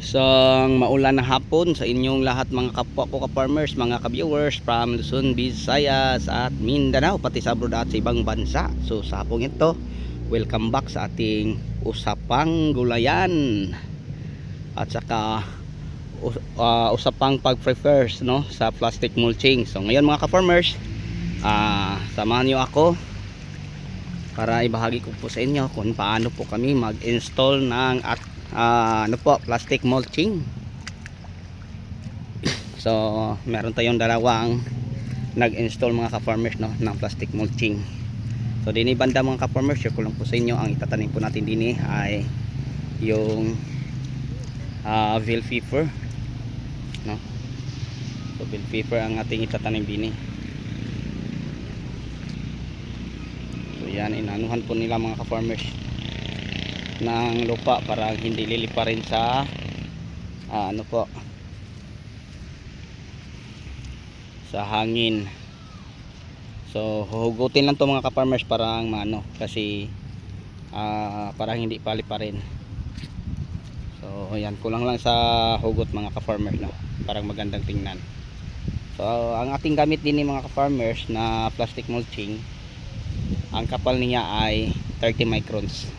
Isang maulan na hapon sa inyong lahat mga kapwa ko ka-farmers, mga ka-viewers from Luzon, Visayas at Mindanao, pati sa abroad at sa ibang bansa. So sa hapong ito, welcome back sa ating usapang gulayan at saka usapang pag-prefers no, sa plastic mulching. So ngayon mga ka-farmers, samahan nyo ako para ibahagi ko po sa inyo kung paano po kami mag-install ng plastic mulching. So meron tayong dalawang nag-install mga ka-farmers no, ng plastic mulching. So dini banda mga ka-farmers, share ko lang po sa inyo, ang itatanim po natin dini ay yung bell pepper no. So bell pepper ang ating itatanim dini. So yan, inanuhan po nila mga ka-farmers ng lupa para hindi lilipa rin sa sa hangin. So huhugutin lang to mga ka-farmers para kasi para hindi palipa rin. So ayan, kulang lang sa hugot mga ka-farmers no, parang magandang tingnan. So ang ating gamit din mga ka-farmers na plastic mulching, ang kapal niya ay 30 microns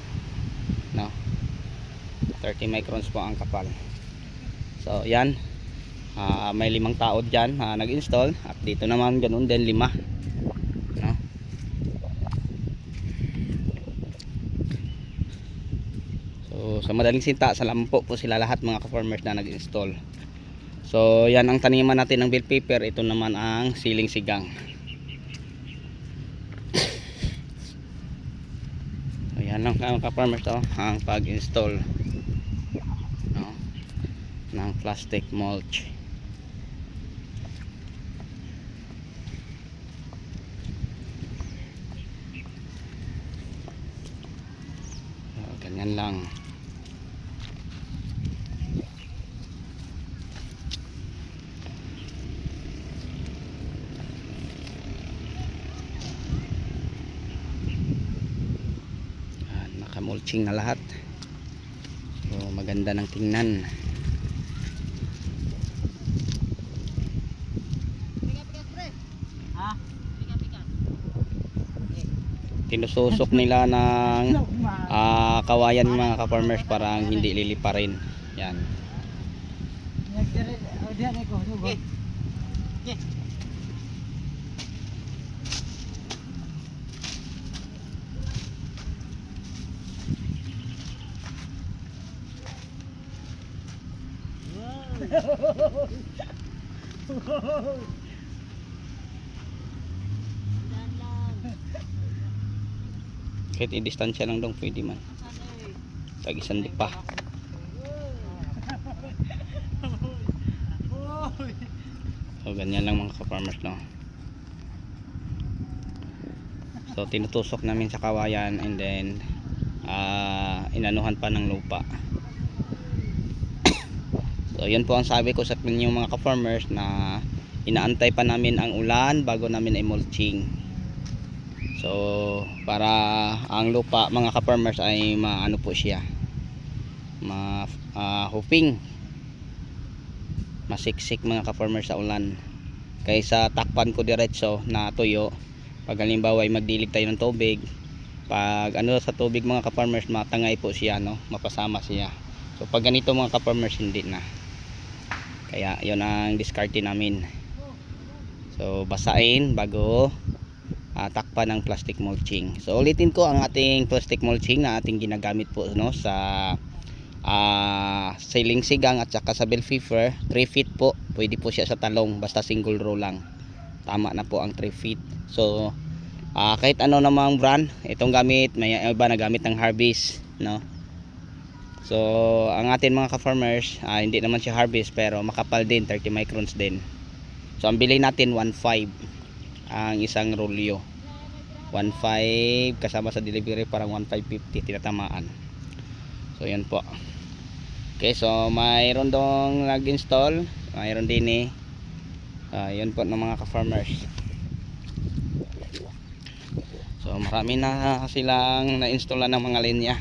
no, 30 microns po ang kapal. So yan, may 5 tao dyan nag-install, at dito naman ganun din 5 no? So sa madaling sinta, sa lampo po sila lahat mga ka-farmers na nag-install. So yan ang taniman natin ng bell pepper. Ito naman ang siling sigang. Yan lang mga ka-farmers to, ang pag-install no, ng plastic mulch. So, ganyan lang. Mulching na lahat. So maganda ng tingnan. Tinususok nila ng kawayan mga ka-farmers para hindi lilipa rin. Yan. Kahit i-distansya lang dong pwede man. Tag-isan di pa. So ganyan lang mga ka-farmers no. So tinutusok namin sa kawayan and then inanuhan pa ng lupa. So yun po ang sabi ko sa inyo mga ka-farmers, na inaantay pa namin ang ulan bago namin i-mulching. So para ang lupa mga ka-farmers ay maano po siya, huping, masiksik mga ka-farmers sa ulan, kaysa takpan ko diretso na tuyo. Pag halimbawa ay magdilig tayo ng tubig, pag sa tubig mga ka-farmers, matangay po siya no, mapasama siya. So pag ganito mga ka-farmers, hindi na. Kaya yun ang diskarte namin. So basain bago takpan ng plastic mulching. So ulitin ko, ang ating plastic mulching na ating ginagamit po no, sa siling sigang at saka sa bell pepper, 3 feet po. Pwede po siya sa talong, basta single row lang. Tama na po ang 3 feet. So kahit ano namang brand, itong gamit, may iba na gamit ng Harvest no. So ang atin mga ka-farmers, hindi naman siya Harvest pero makapal din, 30 microns din. So ang bili natin 1.5 ang isang rolyo. 1.5 kasama sa delivery, parang 1.550 tinatamaan. So yan po. Okay, so mayroon dong nag-install, mayroon din yun po ng mga ka-farmers. So marami na silang na-installan ng mga linya.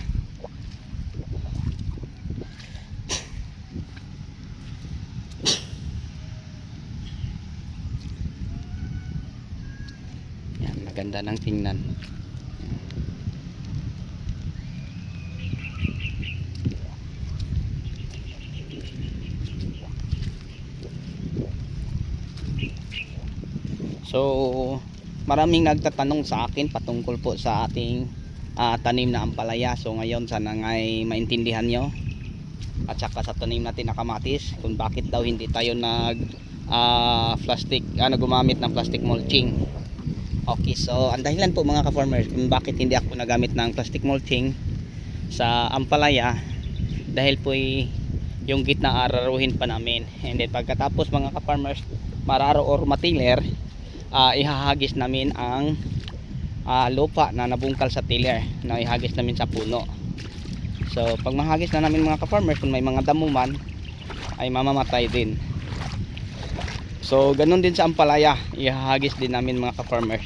Ganda ng tingnan. So maraming nagtatanong sa akin patungkol po sa ating tanim na ampalaya. So ngayon sana ngay maintindihan nyo, at saka sa tanim natin na kamatis, kung bakit daw hindi tayo gumamit ng plastic mulching. Okay, so ang dahilan po mga ka-farmers kung bakit hindi ako nagamit ng plastic mulching sa ampalaya, dahil po yung gitna araruhin pa namin, and then pagkatapos mga ka-farmers mararo or matiller, ihahagis namin ang lupa na nabungkal sa tiller, na ihagis namin sa puno. So pag mahagis na namin mga ka-farmers, kung may mga damo man ay mamamatay din. So ganun din sa ampalaya, ihahagis din namin mga ka-farmers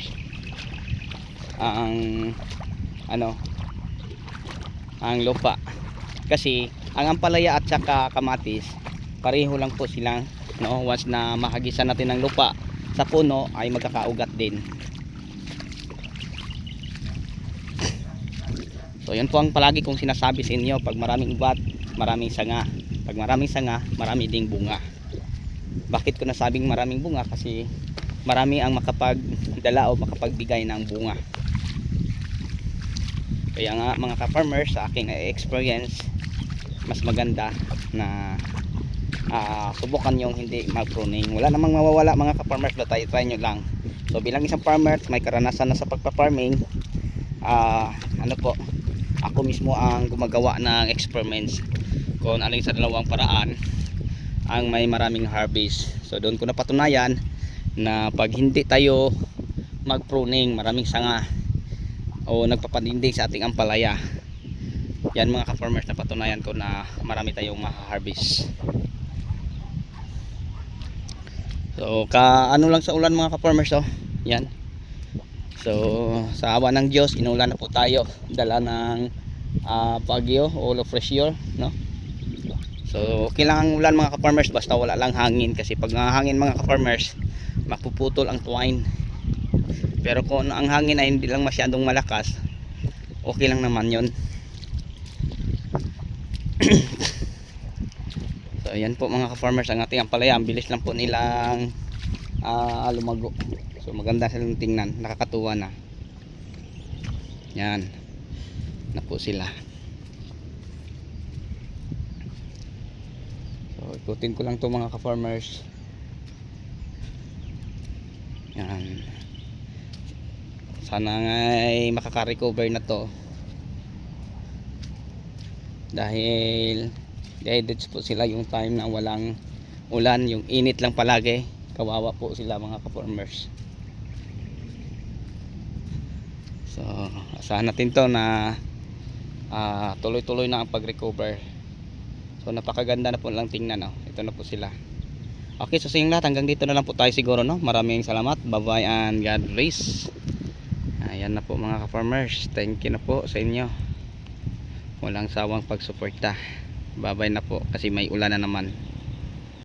ang ang lupa, kasi ang ampalaya at saka kamatis pareho lang po silang, no? Once na mahagisan natin ang lupa sa puno ay magkakaugat din. So yun po ang palagi kong sinasabi sa inyo, pag maraming ugat, maraming sanga. Pag maraming sanga, marami ding bunga. Bakit ko nasabing maraming bunga? Kasi marami ang makapagdala o makapagbigay ng bunga. Kaya nga mga ka-farmers, sa aking experience, mas maganda na subukan yung hindi mag-pruning. Wala namang mawawala mga ka-farmers, try nyo lang. So bilang isang farmer, may karanasan na sa pagpa-farming, ako mismo ang gumagawa ng experiments kung alin sa dalawang paraan ang may maraming harvest. So doon ko napatunayan na pag hindi tayo mag-pruning, maraming sanga o nagpapanindig sa ating ampalaya, yan mga ka-farmers, napatunayan ko na marami tayong ma-harvest. So ano lang sa ulan mga ka-farmers, yan. So sa awa ng Diyos, inulan na po tayo, dala ng bagyo o low pressure, no? So okay lang ang ulan mga ka-farmers, basta wala lang hangin, kasi pag hangin mga ka-farmers, mapuputol ang twine. Pero kung ang hangin ay hindi lang masyadong malakas, okay lang naman yon. So ayan po mga ka-farmers, ang ating ampalaya, ang bilis lang po nilang lumago. So maganda silang tingnan, nakakatuwa na. Yan na po sila. So ikutin ko lang to mga ka-farmers. Yan, sana ngay makaka-recover na to, dahil dehydrates po sila yung time na walang ulan, yung init lang palagi. Kawawa po sila mga ka-farmers. So asahan natin to na tuloy-tuloy na ang pag-recover. So napakaganda na po lang tingnan, ito na po sila. Okay, so sa inyong lahat, hanggang dito na lang po tayo siguro, no? Maraming salamat, bye bye and God bless. Ayan na po mga ka-farmers, thank you na po sa inyo, walang sawang pagsuporta. Bye bye na po, kasi may ulan na naman.